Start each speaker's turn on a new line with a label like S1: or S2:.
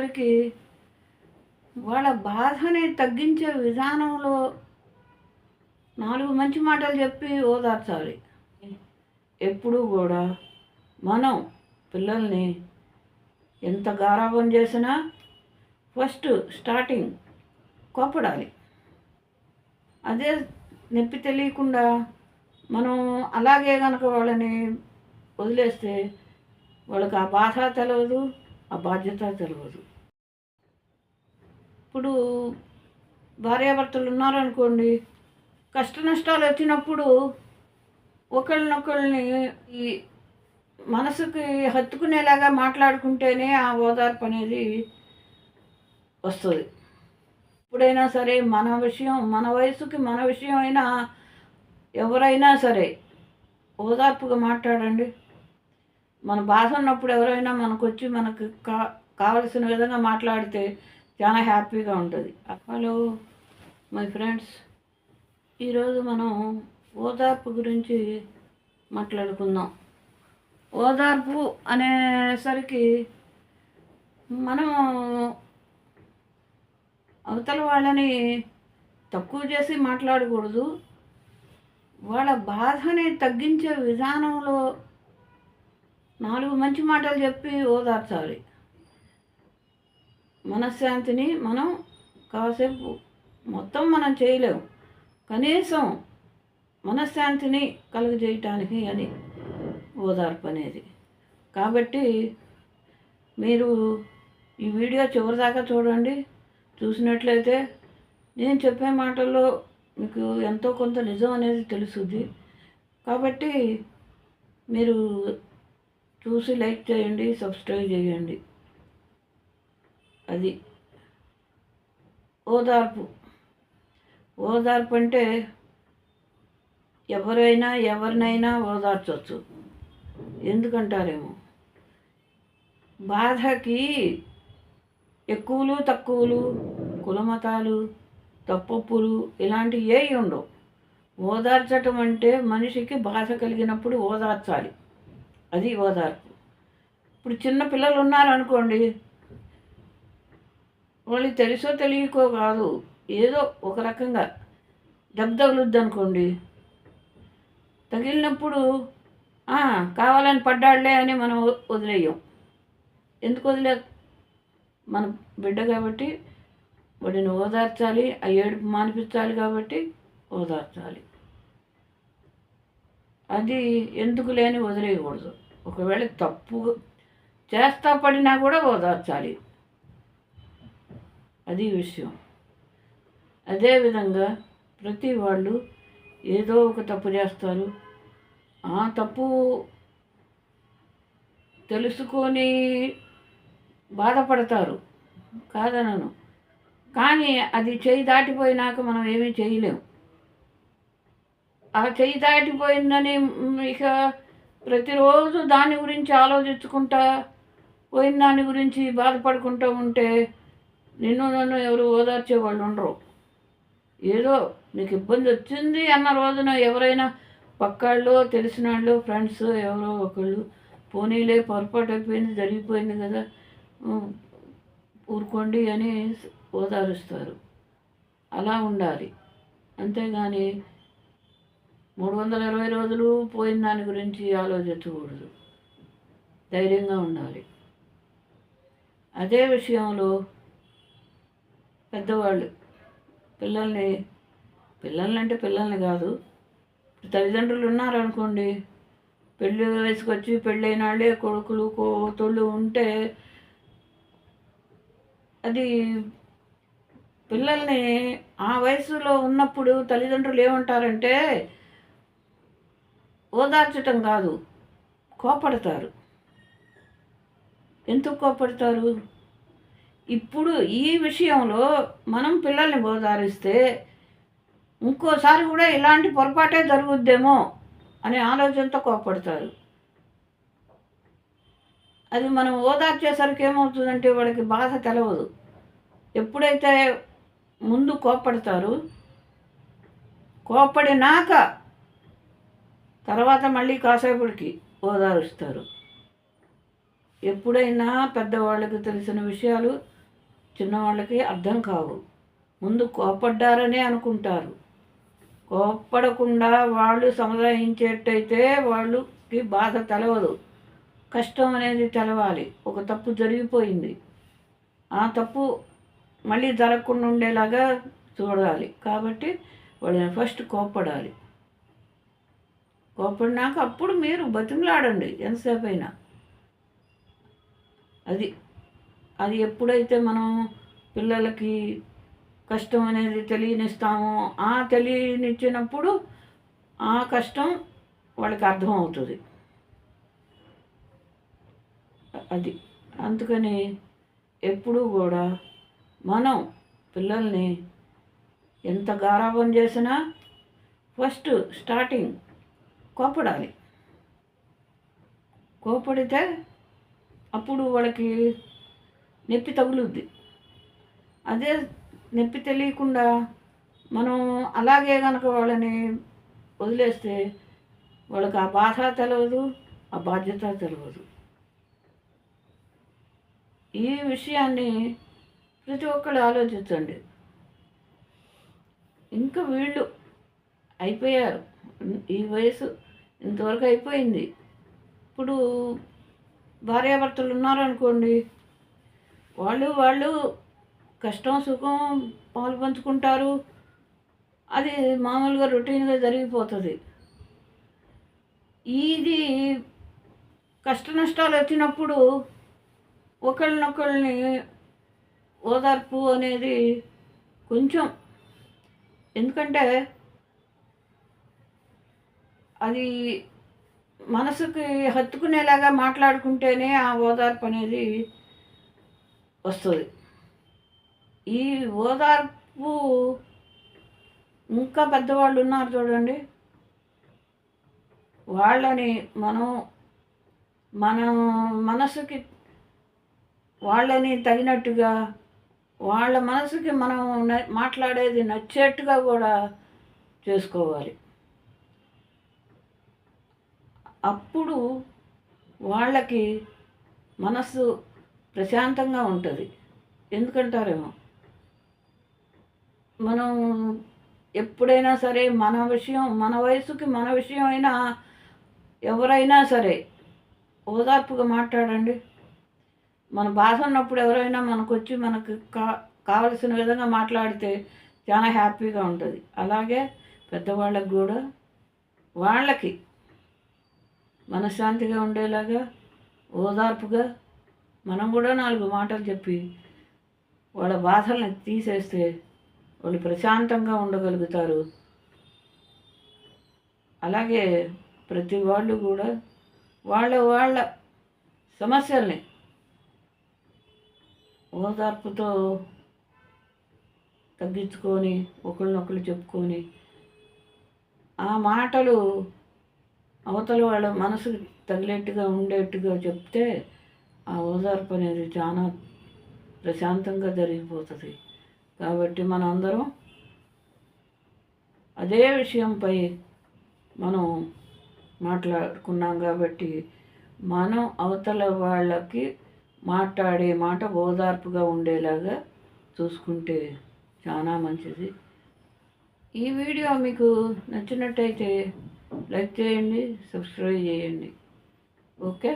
S1: అనేసరికి వాళ్ళ బాధని తగ్గించే విధానంలో 4 మంచి మాటలు చెప్పి ఓదార్చాలి. ఎప్పుడూ కూడా మనం పిల్లల్ని ఎంత గారాబం చేసినా ఫస్ట్ స్టార్టింగ్ కోప్పడాలి. అదే నొప్పి తెలియకుండా మనం అలాగే కనుక వాళ్ళని వదిలేస్తే వాళ్ళకి ఆ బాధ తెలియదు, ఆ బాధ్యత తెలియదు. ఇప్పుడు భార్యాభర్తలు ఉన్నారనుకోండి, కష్ట నష్టాలు వచ్చినప్పుడు ఒకళ్ళనొకళ్ళని ఈ మనసుకి హత్తుకునేలాగా మాట్లాడుకుంటేనే ఆ ఓదార్పు అనేది వస్తుంది. ఎప్పుడైనా సరే మన విషయం, మన వయసుకి మన విషయం అయినా ఎవరైనా సరే ఓదార్పుగా మాట్లాడండి. మన బాధ ఉన్నప్పుడు ఎవరైనా మనకొచ్చి మనకు కావలసిన విధంగా మాట్లాడితే చాలా హ్యాపీగా ఉంటుంది. హలో మై ఫ్రెండ్స్, ఈరోజు మనం ఓదార్పు గురించి మాట్లాడుకుందాం. ఓదార్పు అనేసరికి మనం అవతల వాళ్ళని తక్కువ చేసి మాట్లాడకూడదు. వాళ్ళ బాధని తగ్గించే విధానంలో 4 మంచి మాటలు చెప్పి ఓదార్చాలి. మనశ్శాంతిని మనం కాసేపు మొత్తం మనం చేయలేము, కనీసం మనశ్శాంతిని కలుగజేయటానికి అని ఓదార్పు అనేది. కాబట్టి మీరు ఈ వీడియో చివరిదాకా చూడండి. చూసినట్లయితే నేను చెప్పే మాటల్లో మీకు ఎంతో కొంత నిజం అనేది తెలుస్తుంది. కాబట్టి మీరు చూసి లైక్ చేయండి, సబ్స్క్రైబ్ చేయండి. అది ఓదార్పు. ఓదార్పు అంటే ఎవరినైనా ఓదార్చవచ్చు. ఎందుకంటారేమో, బాధకి ఎక్కువలు తక్కువలు, కులమతాలు, తప్పొప్పులు ఇలాంటివి ఏవి ఉండవు. ఓదార్చటం అంటే మనిషికి బాధ కలిగినప్పుడు ఓదార్చాలి. అది ఓదార్పు. ఇప్పుడు చిన్న పిల్లలు ఉన్నారనుకోండి, వాళ్ళకి తెలుసో తెలియకో కాదు, ఏదో ఒక రకంగా దెబ్బ తగులుద్ది అనుకోండి. తగిలినప్పుడు కావాలని పడ్డాడులే అని మనం వదిలేయం. ఎందుకు వదిలే? మన బిడ్డ కాబట్టి వాడిని ఓదార్చాలి, ఆ ఏడుపు మానిపించాలి కాబట్టి ఓదార్చాలి. అది ఎందుకు లేని వదిలేయకూడదు. ఒకవేళ తప్పు చేస్తా పడినా కూడా ఓదార్చాలి. అది విషయం. అదేవిధంగా ప్రతి వాళ్ళు ఏదో ఒక తప్పు చేస్తారు. ఆ తప్పు తెలుసుకొని బాధపడతారు, కాదనను. కానీ అది చెయ్యి దాటిపోయినాక మనం ఏమీ చేయలేము. ఆ చెయ్యి దాటిపోయిందని ఇక ప్రతిరోజు దాని గురించి ఆలోచించుకుంటా, పోయిన దాని గురించి బాధపడుకుంటూ ఉంటే నన్ను ఎవరు ఓదార్చే వాళ్ళు ఉండరు. ఏదో నీకు ఇబ్బంది వచ్చింది అన్న రోజున ఎవరైనా పక్కాళ్ళు, తెలిసిన వాళ్ళు, ఫ్రెండ్స్ ఎవరో ఒకళ్ళు పోనీలే పొరపాటు అయిపోయింది, జరిగిపోయింది కదా, ఊరుకోండి అని ఓదారుస్తారు. అలా ఉండాలి. అంతేగాని 320 రోజులు పోయిన దాని గురించి ఆలోచించకూడదు. ధైర్యంగా ఉండాలి. అదే విషయంలో పెద్దవాళ్ళు పిల్లల్ని కాదు, తల్లిదండ్రులు ఉన్నారనుకోండి, పెళ్ళి వయసుకు వచ్చి పెళ్ళైన వాళ్ళే కొడుకులు కూతుళ్ళు ఉంటే అది పిల్లల్ని ఆ వయసులో ఉన్నప్పుడు తల్లిదండ్రులు ఏమంటారంటే ఓదార్చటం కాదు, కోపడతారు. ఎందుకు కోపడతారు? ఇప్పుడు ఈ విషయంలో మనం పిల్లల్ని ఓదారిస్తే ఇంకోసారి కూడా ఇలాంటి పొరపాటే జరుగుద్దేమో అనే ఆలోచనతో కోపడతారు. అది మనం ఓదార్చేసరికి ఏమవుతుందంటే వాళ్ళకి బాధ తెలవదు. ఎప్పుడైతే ముందు కోపడతారు, కోపడినాక తర్వాత మళ్ళీ కాసేపటికి ఓదారుస్తారు. ఎప్పుడైనా పెద్దవాళ్ళకి తెలిసిన విషయాలు చిన్నవాళ్ళకి అర్థం కావు. ముందు కోపడ్డారనే అనుకుంటారు. కోప్పడకుండా వాళ్ళు సముదాయించేటైతే వాళ్ళకి బాధ తెలవదు. కష్టం అనేది తెలవాలి. ఒక తప్పు జరిగిపోయింది, ఆ తప్పు మళ్ళీ జరగకుండా ఉండేలాగా చూడాలి. కాబట్టి వాళ్ళని ఫస్ట్ కోప్పడాలి. కోప్పడినాక అప్పుడు మీరు బతిమలాడండి ఎంతసేపు అయినా. అది అది ఎప్పుడైతే మనం పిల్లలకి కష్టం అనేది తెలియనిస్తామో, ఆ తెలియనిచ్చినప్పుడు ఆ కష్టం వాళ్ళకి అర్థమవుతుంది. అది అందుకని ఎప్పుడూ కూడా మనం పిల్లల్ని ఎంత గారాబం చేసినా ఫస్ట్ స్టార్టింగ్ కోపడాలి. కోపడితే అప్పుడు వాళ్ళకి నొప్పి తగులుద్ది. అదే నొప్పి తెలియకుండా మనం అలాగే కనుక వాళ్ళని వదిలేస్తే వాళ్ళకి ఆ బాధ తెలియదు, ఆ బాధ్యత తెలియదు. ఈ విషయాన్ని ప్రతి ఒక్కళ్ళు ఆలోచించండి. ఇంకా వీళ్ళు అయిపోయారు, ఈ వయసు ఇంతవరకు అయిపోయింది. ఇప్పుడు భార్యాభర్తలు ఉన్నారనుకోండి, వాళ్ళు కష్టం సుఖం పాలు పంచుకుంటారు. అది మామూలుగా రొటీన్గా జరిగిపోతుంది. ఇది కష్ట నష్టాలు వచ్చినప్పుడు ఒకళ్ళనొకళ్ళని ఓదార్పు అనేది కొంచెం, ఎందుకంటే అది మనసుకి హత్తుకునేలాగా మాట్లాడుకుంటేనే ఆ ఓదార్పు అనేది వస్తుంది. ఈ ఓదార్పు ఇంకా పెద్దవాళ్ళు ఉన్నారు చూడండి, వాళ్ళని మన మనసుకి వాళ్ళని తగినట్టుగా, వాళ్ళ మనసుకి మనం మాట్లాడేది నచ్చేట్టుగా కూడా చేసుకోవాలి. అప్పుడు వాళ్ళకి మనసు ప్రశాంతంగా ఉంటుంది. ఎందుకంటారేమో, మనం ఎప్పుడైనా సరే మన విషయం, మన వయసుకి మన విషయం అయినా ఎవరైనా సరే ఓదార్పుగా మాట్లాడండి. మన బాధ ఉన్నప్పుడు ఎవరైనా మనకు వచ్చి మనకు కావలసిన విధంగా మాట్లాడితే చాలా హ్యాపీగా ఉంటుంది. అలాగే పెద్దవాళ్ళకి కూడా వాళ్ళకి మనశ్శాంతిగా ఉండేలాగా ఓదార్పుగా మనం కూడా 4 మాటలు చెప్పి వాళ్ళ బాధల్ని తీసేస్తే వాళ్ళు ప్రశాంతంగా ఉండగలుగుతారు. అలాగే ప్రతి వాళ్ళు కూడా వాళ్ళ సమస్యల్ని ఓదార్పుతో తగ్గించుకొని ఒకళ్ళనొకళ్ళు చెప్పుకొని ఆ మాటలు అవతల వాళ్ళ మనసుకు తగిలేట్టుగా ఉండేట్టుగా చెప్తే ఆ ఓదార్పు అనేది చాలా ప్రశాంతంగా జరిగిపోతుంది. కాబట్టి మనందరం అదే విషయంపై మనం మాట్లాడుకున్నాం కాబట్టి మనం అవతల వాళ్ళకి మాట్లాడే మాట ఓదార్పుగా ఉండేలాగా చూసుకుంటే చాలా మంచిది. ఈ వీడియో మీకు నచ్చినట్టయితే లైక్ చేయండి, సబ్స్క్రైబ్ చేయండి. ఓకే.